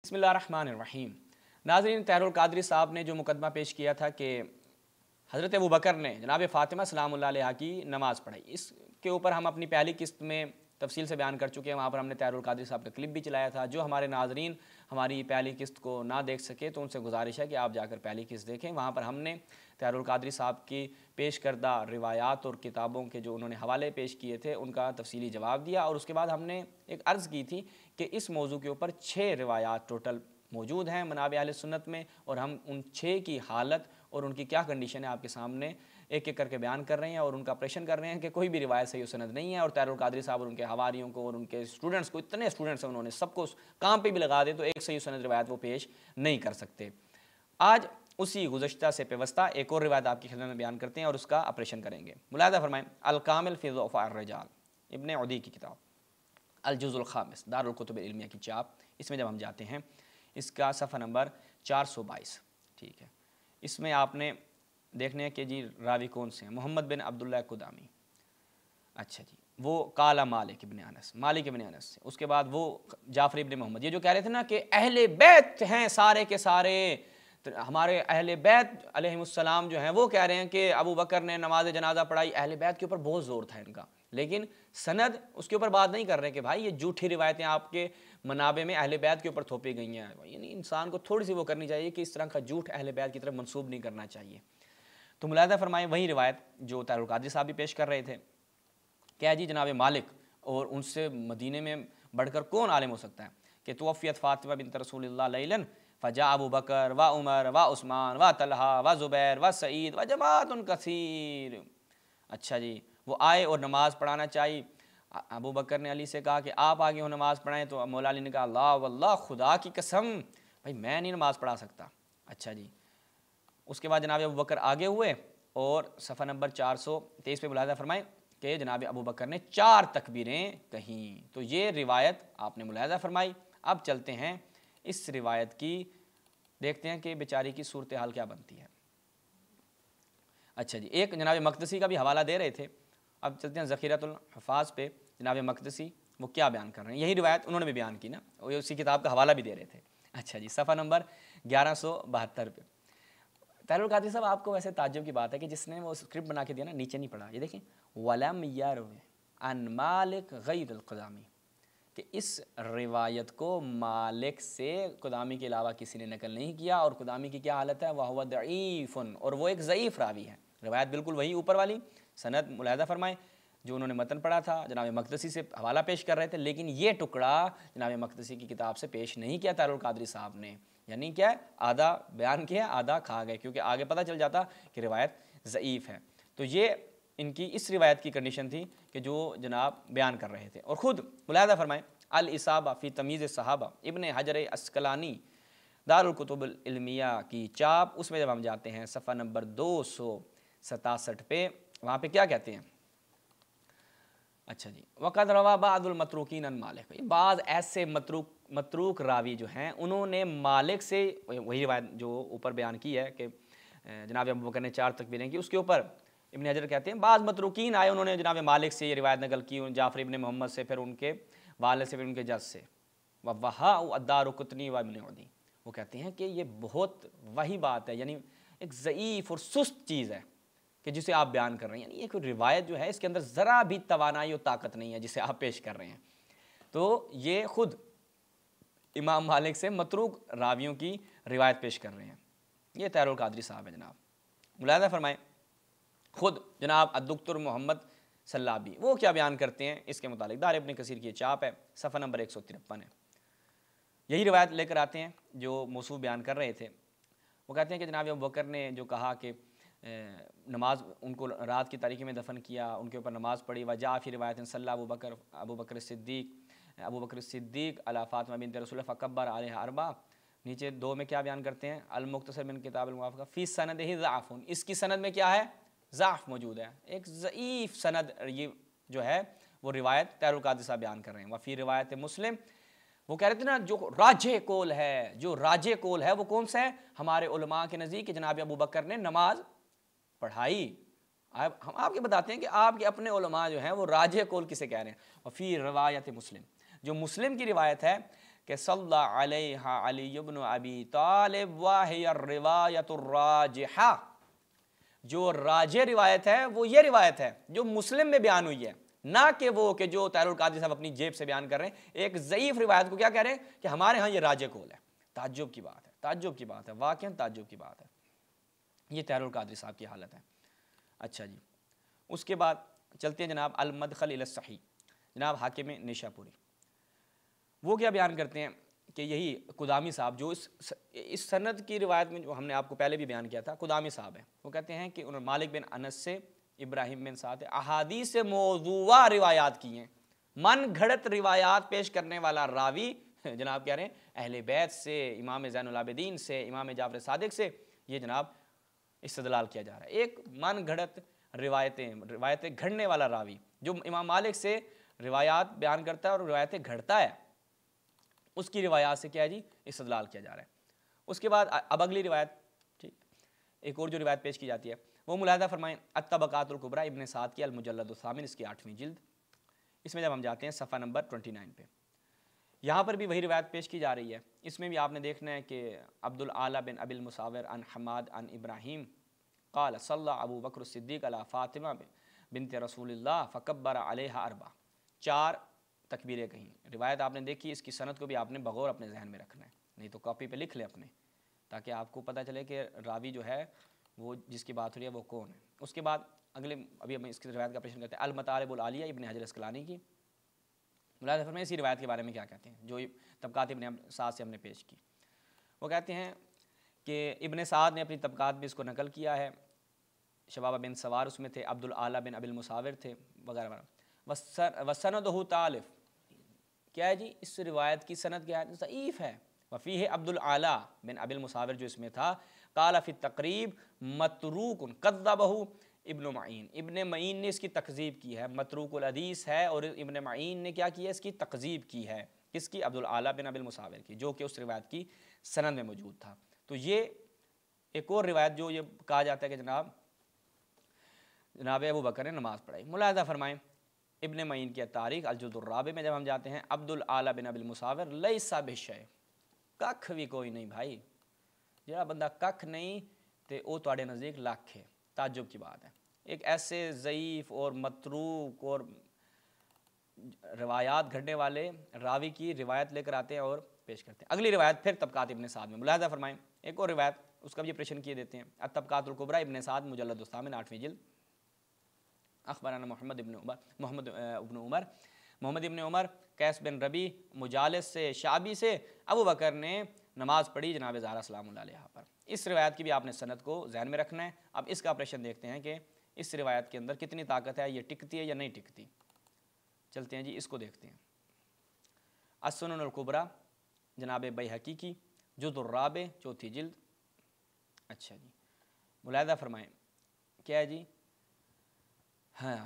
بسم اللہ الرحمن الرحیم۔ ناظرین، طاہر القادری صاحب نے جو مقدمہ پیش کیا تھا کہ حضرت ابوبکر نے جناب فاطمہ سلام اللہ علیہا کی نماز پڑھائی، اس کے اوپر ہم اپنی پہلی قسط میں تفصیل سے بیان کر چکے ہیں۔ وہاں پر ہم نے طاہر القادری صاحب کا کلپ بھی چلایا تھا۔ جو ہمارے ناظرین ہماری پہلی قسط کو نہ دیکھ سکے تو ان سے گزارش ہے کہ آپ جا کر پہلی قسط دیکھیں۔ وہاں پر ہم نے طاہر القادری صاحب کی پیش کردہ روایات اور کتابوں کے جو انہوں نے حوالے پیش کیے تھے ان کا تفصیلی جواب دیا، اور اس کے بعد ہم نے ایک عرض کی تھی کہ اس موضوع کے اوپر 6 روایات ٹوٹل موجود ہیں منابع اہل سنت میں، اور ہم ان 6 کی حالت اور ان کی کیا کنڈیشن ہے آپ کے سامنے ایک ایک کر کے بیان کر رہے ہیں، اور ان کا آپریشن کر رہے ہیں کہ کوئی بھی روایت صحیح و سند نہیں ہے۔ اور طاہر القادری صاحب اور ان کے حواریوں کو اور ان کے اسٹوڈنٹس کو، اتنے اسٹوڈنٹس ہیں، انہوں نے سب کو کام پہ بھی لگا دے تو ایک صحیح و سند روایت وہ پیش نہیں کر سکتے۔ آج اسی گزشتہ سے پیوستہ ایک اور روایت آپ کی خدمت میں بیان کرتے ہیں اور اس کا آپریشن کریں گے۔ ملاحظہ فرمائیں، الکامل فی ضعفاء الرجال، ابن عدی کی کتاب، الجزء الخامس، دار الکتب العلمیہ کی چاپ، اس میں جب ہم جاتے ہیں اس کا صفحہ نمبر 422، ٹھیک ہے۔ اس میں آپ نے دیکھنے ہیں کہ جی راوی کون سے ہیں، محمد بن عبداللہ قدامی، اچھا جی، وہ قال مالک ابن انس، مالک ابن انس، اس کے بعد وہ جعفر ابن محمد، یہ جو کہہ رہے تھے نا کہ اہل بیت ہیں سارے کے سارے، ہمارے اہل بیت علیہم السلام جو ہیں وہ کہہ رہے ہیں کہ ابو بکر نے نماز جنازہ پڑھائی، اہل بیت کے اوپر بہت زور تھا ان کا، لیکن سند اس کے اوپر بات نہیں کر رہے کہ بھائی یہ جھوٹی روایتیں آپ کے منابع میں اہل بیت کے اوپر تھوپی گئی ہیں۔ یعنی انسان کو تھوڑی سی وہ کرنی چاہیے کہ اس طرح کا جھوٹ اہل بیت کی طرف منسوب نہیں کرنا چاہیے۔ تو ملاحظہ فرمائیں وہی روایت جو طاہر القادری صاحب بھی پیش کر رہے تھے، کیا جی جناب مالک، اور ان سے مدینے میں بڑھ کر کون عالم ہو سکتا ہے، کہ توفیت فاطمہ بنت رسول اللہ لیلاً فجاء ابو بکر و عمر و عثمان و طلحہ و زبیر و سعید و جماعت کثیر، اچھا جی، وہ آئے اور نماز پڑھانا چاہیے۔ ابو بکر نے علی سے کہا کہ آپ آگے ہو نماز پڑھائیں، تو مولا علی نے کہا اللہ واللہ، خدا کی قسم بھائی میں نہیں نماز پڑھا سکتا، اچھا جی۔ اس کے بعد جناب ابو بکر آگے ہوئے اور صفحہ نمبر 423 پہ ملاحظہ فرمائیں کہ جناب ابو بکر نے 4 تکبیریں کہیں، تو یہ روایت آپ نے ملاحظہ فرمائی۔ اب چلتے ہیں اس روایت کی، دیکھتے ہیں کہ بیچاری کی صورتحال کیا بنتی ہے۔ اچھا جی، ایک جناب مقدسی کا بھی حوالہ دے رہے تھے، اب چلتے ہیں ذخیرۃ الحفاظ پہ، جناب مقدسی وہ کیا بیان کر رہے ہیں، یہی روایت انہوں نے بھی بیان کی نا، وہ اسی کتاب کا حوالہ بھی دے رہے تھے۔ اچھا جی، صفحہ نمبر 1172 پہ طاہر القادری صاحب، آپ کو ویسے تعجب کی بات ہے کہ جس نے وہ اسکرپٹ بنا کے دیا نا، نیچے نہیں پڑھا، یہ دیکھیں وَلَمْ يَرْوِ عَنْ مَالِكَ غَيْرِ الْقُدَامِي، کہ اس روایت کو مالک سے قدامی کے علاوہ کسی نے نقل نہیں کیا، اور قدامی کی کیا حالت ہے، وَهُوَ ضَعِيفٌ، اور وہ ایک ضعیف راوی ہے۔ روایت بالکل وہی اوپر والی سند ملاحظہ فرمائیں جو انہوں نے متن پڑھا تھا، جناب مقدسی سے حوالہ پیش کر رہے تھے، لیکن یہ ٹکڑا جناب مقدسی کی کتاب سے پیش نہیں کیا طاہر القادری صاحب نے، یعنی کیا ہے، آدھا بیان کیا آدھا کھا گئے، کیونکہ آگے پتہ چل جاتا کہ روایت ضعیف ہے۔ تو یہ ان کی اس روایت کی کنڈیشن تھی کہ جو جناب بیان کر رہے تھے، اور خود ملاحظہ فرمائیں الاصابہ فی تمیز الصحابہ، ابن حجر عسقلانی، دار الکتب العلمیہ کی چاپ، اس میں جب ہم جاتے ہیں صفحہ نمبر 267 پہ، وہاں پہ کیا کہتے ہیں، اچھا جی، وقد روا بعض المتروکین عن مالک، بعض ایسے متروک راوی جو ہیں انہوں نے مالک سے، وہی روایت جو اوپر بیان کی ہے کہ جناب ابو بکر نے 4 تکبیریں کی، اس کے اوپر ابن حجر کہتے ہیں بعض متروکین آئے، انہوں نے جناب مالک سے یہ روایت نقل کی، جعفر ابن محمد سے، پھر ان کے والد سے، پھر ان کے جد سے، وَوَهَاءُ الدَّارُقُطْنِي وَابْنِ عَدِي، وہ کہتے ہیں کہ یہ بہت وہی بات ہے، یعنی ایک ضعیف اور سست چیز ہے کہ جسے آپ بیان کر رہے ہیں، یعنی ایک روایت جو ہے اس کے اندر ذرا بھی توانائی و طاقت نہیں ہے جسے آپ پیش کر رہے ہیں۔ تو یہ خود امام مالک سے متروک راویوں کی روایت پیش کر رہے ہیں، یہ طاہر القادری صاحب ہے جناب۔ ملاحظہ فرمائیں خود جناب الدکتر محمد سلابی وہ کیا بیان کرتے ہیں اس کے متعلق، دار ابن کثیر کی چاپ ہے، صفحہ نمبر 153 ہے، یہی روایت لے کر آتے ہیں جو موصوف بیان کر رہے تھے۔ وہ کہتے ہیں کہ جناب ابو بکر نے جو کہا کہ نماز ان کو رات کی تاریکی میں دفن کیا، ان کے اوپر نماز پڑھی، وجاء فی روایت صلی ابو بکر الصدیق علی فاطمہ بنت رسول اللہ فکبر علیہ اربع، نیچے 2 میں کیا بیان کرتے ہیں، المختصر من کتاب الموافقہ فی سندہ ضعف، اس کی سند میں کیا ہے، ضعف موجود ہے، ایک ضعیف سند یہ جو ہے وہ روایت طاہر القادری صاحب بیان کر رہے ہیں۔ وفی روایت مسلم، وہ کہہ رہے تھے نا جو راجح قول ہے، جو راجح قول ہے وہ کون سا ہے، ہمارے علماء کے نزدیک کہ جناب ابو بکر نے نماز پڑھائی۔ ہم آپ کے بتاتے ہیں کہ آپ کے اپنے علماء جو ہیں وہ راجح قول کسے کہہ رہے ہیں، وفی روایت مسلم، جو مسلم کی روایت ہے کہ صلی علیہ علی ابن ابی طالب واہی الروایت الراجحہ، جو راجح روایت ہے وہ یہ روایت ہے جو مسلم میں بیان ہوئی ہے، نہ کہ وہ کہ جو طاہر القادری صاحب اپنی جیب سے بیان کر رہے ہیں ایک ضعیف روایت کو کیا کہہ رہے ہیں کہ ہمارے ہاں یہ راجح قول ہے۔ تعجب کی بات ہے، تعجب کی بات ہے، واقعاً تعجب کی بات ہے۔ یہ طاہر القادری صاحب کی حالت ہے۔ اچھا جی، اس کے بعد چلتے ہیں جناب المدخل الی الصحیح، جناب حاکم نیشاپوری، وہ کیا بیان کرتے ہیں کہ یہی قدامی صاحب جو اس سند کی روایت میں جو ہم نے آپ کو پہلے بھی بیان کیا تھا، قدامی صاحب ہیں، وہ کہتے ہیں کہ انہوں نے مالک بن انس سے، ابراہیم بن سعد احادیث موضوعہ روایات کی ہیں، من گھڑت روایات پیش کرنے والا راوی جناب کہہ رہے ہیں اہل بیت سے، امام زین العابدین سے، امام جعفر صادق سے، یہ جناب استدلال کیا جا رہا ہے۔ ایک من گھڑت روایتیں گھڑنے والا راوی جو امام مالک سے روایات بیان کرتا ہے اور روایتیں گھڑتا ہے، اس کی روایات سے کیا ہے جی استدلال کیا جا رہا ہے۔ اس کے بعد اب اگلی روایت، ٹھیک، ایک اور جو روایت پیش کی جاتی ہے وہ ملاحظہ فرمائیں الطبقات الکبریٰ ابن سعد کی المجلد الثامن، اس کی 8ویں جلد، اس میں جب ہم جاتے ہیں صفحہ نمبر 29 پہ، یہاں پر بھی وہی روایت پیش کی جا رہی ہے۔ اس میں بھی آپ نے دیکھنا ہے کہ عبد الاعلیٰ بن ابی المصاور عن حماد عن ابراہیم قال صلی ابو بکر الصدیق علی فاطمہ بنت رسول اللہ فکبر علیہ اربع، 4 تکبیریں کہیں۔ روایت آپ نے دیکھی، اس کی سند کو بھی آپ نے بغور اپنے ذہن میں رکھنا ہے، نہیں تو کاپی پہ لکھ لیں اپنے، تاکہ آپ کو پتہ چلے کہ راوی جو ہے وہ جس کی بات ہو رہی ہے وہ کون ہے۔ اس کے بعد اگلے ابھی ہم اس کی روایت کا پریشن کرتے ہیں المطالب العالیہ ابن حجر اسقلانی کی، ملاحظہ فرمائیں اسی روایت کے بارے میں کیا کہتے ہیں جو طبقات ابن سعد سے ہم نے پیش کی۔ وہ کہتے ہیں کہ ابن سعد نے اپنی طبقات میں اس کو نقل کیا ہے، شبابہ بن سوار اس میں تھے، عبد الاعلیٰ بن ابی المصاور تھے وغیرہ وغیرہ۔ وسندہ طالف، کیا ہے جی اس روایت کی سند کیا ہے؟ ضعیف ہے۔ وفیہ عبد الاعلیٰ بن ابی المصاور جو اس میں تھا، قال فی التقریب متروک کذبہ ابن معین، ابن معین نے اس کی تکذیب کی ہے، متروک الحدیث ہے، اور ابن معین نے کیا کی ہے اس کی تکذیب کی ہے، کس کی؟ عبد الاعلیٰ بن ابی المصاور کی، جو کہ اس روایت کی سند میں موجود تھا۔ تو یہ ایک اور روایت جو یہ کہا جاتا ہے کہ جناب ابو بکر نے نماز پڑھائی۔ ملاحظہ فرمائیں ابن معین کی تاریخ الجزء الرابع میں جب ہم جاتے ہیں، عبد الاعلیٰ بن ابی المصاور لیس بشیء، ککھ بھی کوئی نہیں بھائی، جہاں بندہ ککھ نہیں تے وہ تواڈے نزدیک لاکھ ہے۔ تعجب کی بات ہے، ایک ایسے ضعیف اور متروک اور روایات گھڑنے والے راوی کی روایت لے کر آتے ہیں اور پیش کرتے ہیں۔ اگلی روایت پھر طبقات ابن سعد میں، ملاحظہ فرمائیں ایک اور روایت، اس کا بھی پریشن کیے دیتے ہیں، الطبقات الکبریٰ ابن سعد مجلد الثامن 8ویں جلد، اخبرنا محمد ابن عمر قیس بن ربی مجالس سے شعبی سے، ابو بکر نے نماز پڑھی جناب زہرا سلام اللہ علیہ پر۔ اس روایت کی بھی آپ نے سند کو ذہن میں رکھنا ہے۔ اب اس کا آپریشن دیکھتے ہیں کہ اس روایت کے اندر کتنی طاقت ہے، یہ ٹکتی ہے یا نہیں ٹکتی۔ چلتے ہیں جی اس کو دیکھتے ہیں۔ السنن الکبریٰ جناب بیہقی کی جزء الرابع 4تھی جلد۔ اچھا جی، ملاحظہ فرمائیں کیا ہے جی، ہاں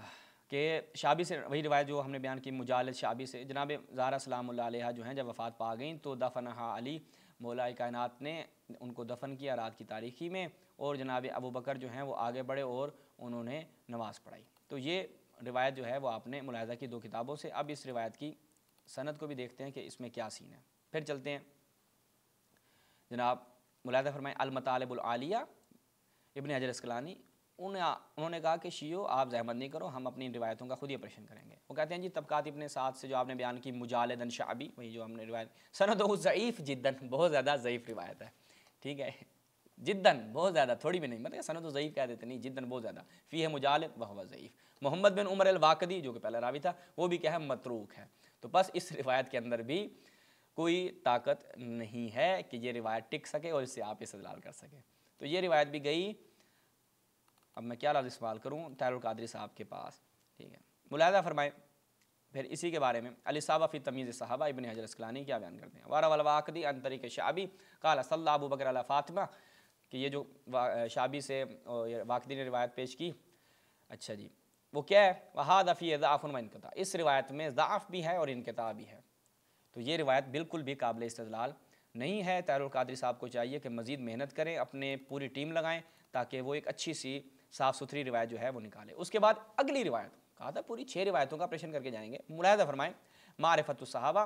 کہ شعبی سے وہی روایت جو ہم نے بیان کی، مجالد شعبی سے، جناب زہرا سلام اللہ علیہ جو ہیں جب وفات پا گئیں تو دفنہا علی، مولا کائنات نے ان کو دفن کیا رات کی تاریکی میں، اور جناب ابو بکر جو ہیں وہ آگے بڑھے اور انہوں نے نماز پڑھائی۔ تو یہ روایت جو ہے وہ آپ نے ملاحظہ کی 2 کتابوں سے۔ اب اس روایت کی سند کو بھی دیکھتے ہیں کہ اس میں کیا سین ہے۔ پھر چلتے ہیں جناب، ملاحظہ فرمائیں المطالب العالیہ ابن حجر اسقلانی، انہوں نے کہا کہ شیعو آپ زحمت نہیں کرو، ہم اپنی روایتوں کا خود ہی آپریشن کریں گے۔ وہ کہتے ہیں جی طبقات ابن سعد سے جو آپ نے بیان کی مجالدن شعبی، وہی جو ہم نے روایت، سندہ ضعیف جداً، بہت زیادہ ضعیف روایت ہے، ٹھیک ہے، جداً بہت زیادہ، تھوڑی بھی نہیں، مطلب سند ضعیف کہہ دیتے نہیں، جداً بہت زیادہ، فیہ مجالد وہو ضعیف۔ محمد بن عمر الواقدی جو کہ پہلا راوی تھا وہ بھی کیا ہے، متروک ہے۔ تو بس اس روایت کے اندر بھی کوئی طاقت نہیں ہے کہ یہ روایت ٹک سکے اور اس سے آپ استدلال کر سکیں۔ تو یہ روایت بھی گئی، اب میں کیا لفظ استعمال کروں، طاہر القادری صاحب کے پاس، ٹھیک ہے۔ ملاحظہ فرمائیں پھر اسی کے بارے میں الاصابہ فی تمییز صحابہ ابن حجر اسقلانی کیا بیان کرتے ہیں، وروى الواقدی عن طریق شعبی قال صلی ابو بکر علی فاطمہ، کہ یہ جو شعبی سے واقدی نے روایت پیش کی، اچھا جی وہ کیا ہے، وہذا فیہ ضعف وانقطاع، اس روایت میں ضعف بھی ہے اور انقطاع بھی ہے۔ تو یہ روایت بالکل بھی قابل استدلال نہیں ہے۔ طاہر القادری صاحب کو چاہیے کہ مزید محنت کریں، اپنے پوری ٹیم لگائیں تاکہ وہ ایک اچھی سی صاف ستھری روایت جو ہے وہ نکالے۔ اس کے بعد اگلی روایت، کہا تھا پوری 6 روایتوں کا آپریشن کر کے جائیں گے۔ ملاحظہ فرمائیں معرفت الصحابہ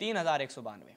3192,